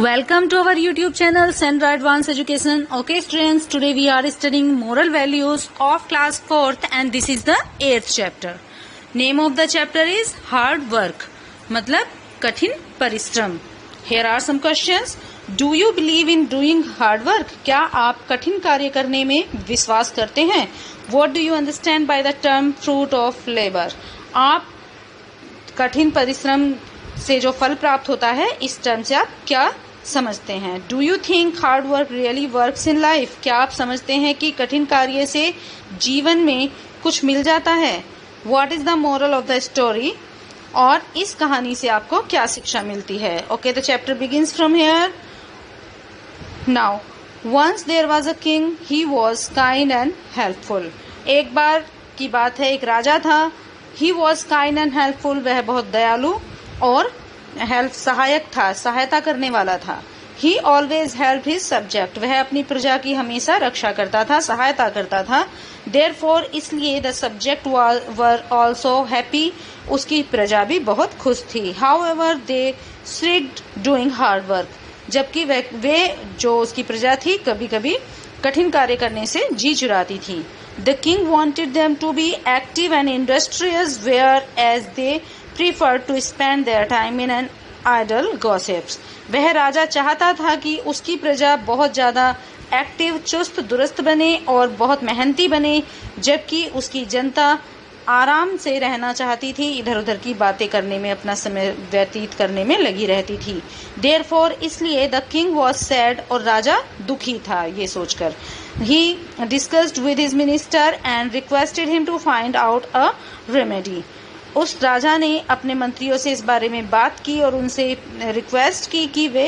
Welcome to our YouTube channel Sandra Advanced Education. Okay students, today we are studying moral values of class 4th and this is the 8th chapter. Name of the chapter is hard work, मतलब कठिन परिश्रम. Here are some questions. Do you believe in doing hard work? क्या आप कठिन कार्य करने में विश्वास करते हैं? What do you understand by the term fruit of labor? आप कठिन परिश्रम से जो फल प्राप्त होता है इस टर्म से आप क्या समझते हैं? Do you think hard work really works in life? क्या आप समझते हैं कि कठिन कार्य से जीवन में कुछ मिल जाता है? What is the moral of the story? और इस कहानी से आपको क्या शिक्षा मिलती है? Okay, the chapter begins from here. Now once there was a king, he was kind and helpful. एक बार की बात है, एक राजा था. He was kind and helpful, वह बहुत दयालु और सहायक था, सहायता करने वाला था. He always help his subject, वह अपनी प्रजा की हमेशा रक्षा करता था, सहायता करता था. देयरफॉर, इसलिए the subject were also happy, उसकी प्रजा भी बहुत खुश थी. However they strict doing hard work, जबकि वे जो उसकी प्रजा थी कभी कभी कठिन कार्य करने से जी चुराती थी. The king wanted them to be active and industrious, whereas they preferred to spend their time in an idle gossips. वह राजा चाहता था कि उसकी प्रजा बहुत ज्यादा एक्टिव, चुस्त दुरुस्त बने और बहुत मेहनती बने, जबकि उसकी जनता आराम से रहना चाहती थी, इधर उधर की बातें करने में, अपना समय व्यतीत करने में लगी रहती थी. Therefore, इसलिए द किंग वॉज सैड, और राजा दुखी था ये सोचकर. He discussed with his minister and requested him to find out a remedy. उस राजा ने अपने मंत्रियों से इस बारे में बात की और उनसे रिक्वेस्ट की कि वे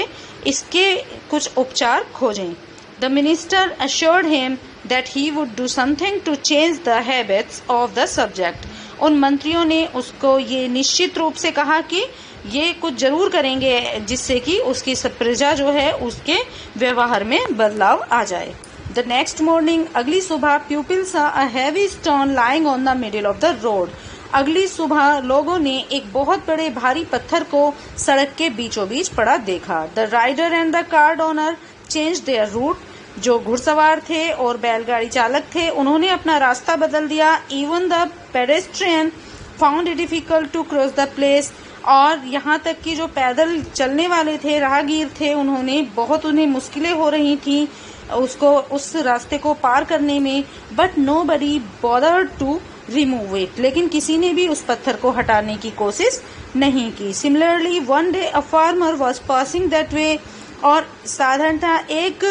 इसके कुछ उपचार खोजें. The minister assured him that he would do something to change the habits of the subject. उन मंत्रियों ने उसको ये निश्चित रूप से कहा कि ये कुछ जरूर करेंगे जिससे कि उसकी प्रजा जो है उसके व्यवहार में बदलाव आ जाए. द नेक्स्ट मॉर्निंग, अगली सुबह, pupil saw a heavy stone lying on the middle of the road. अगली सुबह लोगों ने एक बहुत बड़े भारी पत्थर को सड़क के बीचों बीच पड़ा देखा. The rider and the cart owner change their route. जो घुड़सवार थे और बैलगाड़ी चालक थे उन्होंने अपना रास्ता बदल दिया. Even the pedestrian found it difficult to cross the place. और यहाँ तक कि जो पैदल चलने वाले थे, राहगीर थे, उन्हें मुश्किलें हो रही थी उस रास्ते को पार करने में. But nobody bothered to remove it, लेकिन किसी ने भी उस पत्थर को हटाने की कोशिश नहीं की. Similarly one day a farmer was passing that way. और साधारणतः एक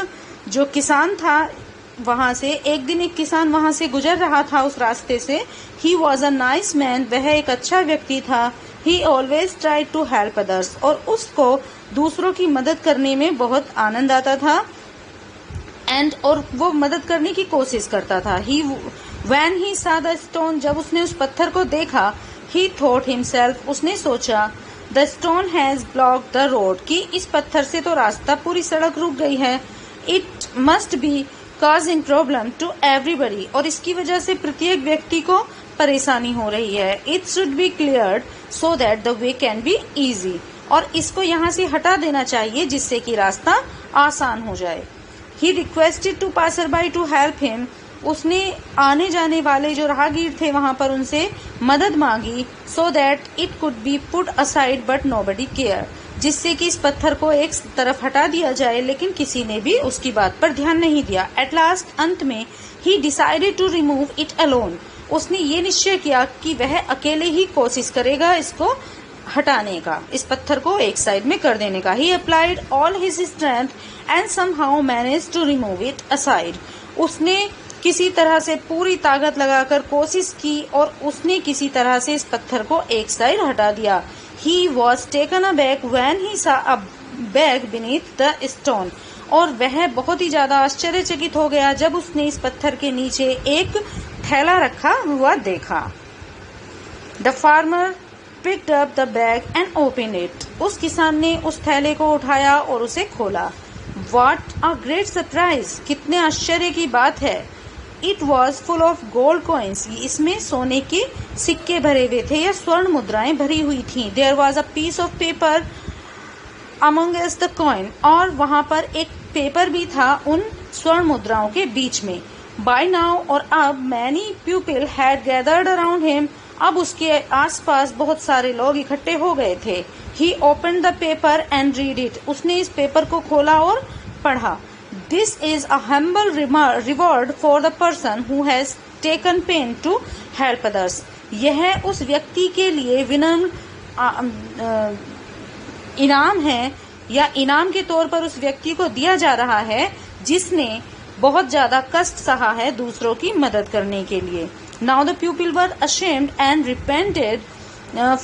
जो किसान था वहां से, एक दिन एक किसान वहां से गुजर रहा था उस रास्ते से. He was a nice man, वह एक अच्छा व्यक्ति था. He always try to help others, और उसको दूसरों की मदद करने में बहुत आनंद आता था और वो मदद करने की कोशिश करता था. When he saw the stone, जब उसने उस पत्थर को देखा, he thought himself, उसने सोचा, the stone has blocked the road, कि इस पत्थर से तो रास्ता, पूरी सड़क रुक गई है. It must be causing problem to everybody, और इसकी वजह से प्रत्येक व्यक्ति को परेशानी हो रही है. It should be cleared so that the way can be easy, और इसको यहाँ से हटा देना चाहिए जिससे कि रास्ता आसान हो जाए. He requested to passerby to help him, उसने आने जाने वाले जो राहगीर थे वहां पर उनसे मदद मांगी. So that it could be put aside but nobody care, जिससे कि इस पत्थर को एक तरफ हटा दिया जाए, लेकिन किसी ने भी उसकी बात पर ध्यान नहीं दिया. एट लास्ट, अंत में, he decided to remove it alone, उसने ये निश्चय किया कि वह अकेले ही कोशिश करेगा इसको हटाने का, इस पत्थर को एक साइड में कर देने का. He applied all his strength and somehow manage to remove it aside, उसने किसी तरह से पूरी ताकत लगाकर कोशिश की और उसने किसी तरह से इस पत्थर को एक साइड हटा दिया. He was taken aback when he saw a bag beneath the stone, और वह बहुत ही ज्यादा आश्चर्यचकित हो गया जब उसने इस पत्थर के नीचे एक थैला रखा हुआ देखा. The farmer picked up the bag and open it, उस किसान ने उस थैले को उठाया और उसे खोला. व्हाट अ ग्रेट सरप्राइज, कितने आश्चर्य की बात है. It was full of gold coins, इसमें सोने के सिक्के भरे हुए थे या स्वर्ण मुद्राएं भरी हुई थी. There was a piece of paper amongst the coin, और वहां पर एक पेपर भी था उन स्वर्ण मुद्राओं के बीच में. By now, और अब many people had gathered around him, अब उसके आसपास बहुत सारे लोग इकट्ठे हो गए थे. He opened the paper and read it, उसने इस पेपर को खोला और पढ़ा. This is a humble reward for the person who has taken pain to help others. यह उस व्यक्ति के लिए विनम्र इनाम है, या इनाम के तौर पर उस व्यक्ति को दिया जा रहा है जिसने बहुत ज्यादा कष्ट सहा है दूसरों की मदद करने के लिए. Now the people were ashamed and repented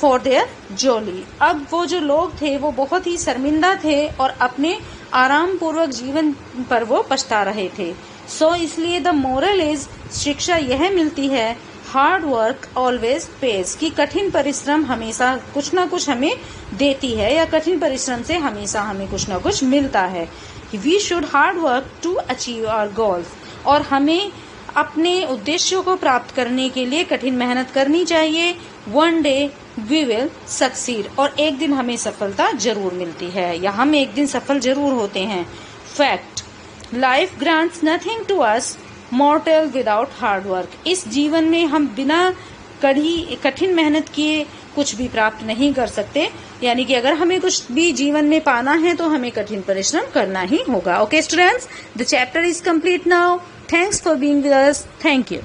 for their jolley. अब वो जो लोग थे वो बहुत ही शर्मिंदा थे और अपने आराम पूर्वक जीवन पर वो पछता रहे थे. So इसलिए the moral is, शिक्षा यह मिलती है, हार्ड वर्क ऑलवेज पेज, की कठिन परिश्रम हमेशा कुछ ना कुछ हमें देती है, या कठिन परिश्रम से हमेशा हमें कुछ ना कुछ मिलता है. We should hard work to achieve our goals, और हमें अपने उद्देश्यों को प्राप्त करने के लिए कठिन मेहनत करनी चाहिए. One day we will succeed, और एक दिन हमें सफलता जरूर मिलती है, या हम एक दिन सफल जरूर होते हैं. Fact, life grants nothing to us mortal without hard work. इस जीवन में हम बिना कठिन मेहनत किए कुछ भी प्राप्त नहीं कर सकते, यानी कि अगर हमें कुछ भी जीवन में पाना है तो हमें कठिन परिश्रम करना ही होगा. Okay students, the chapter is complete now. Thanks for being with us. Thank you.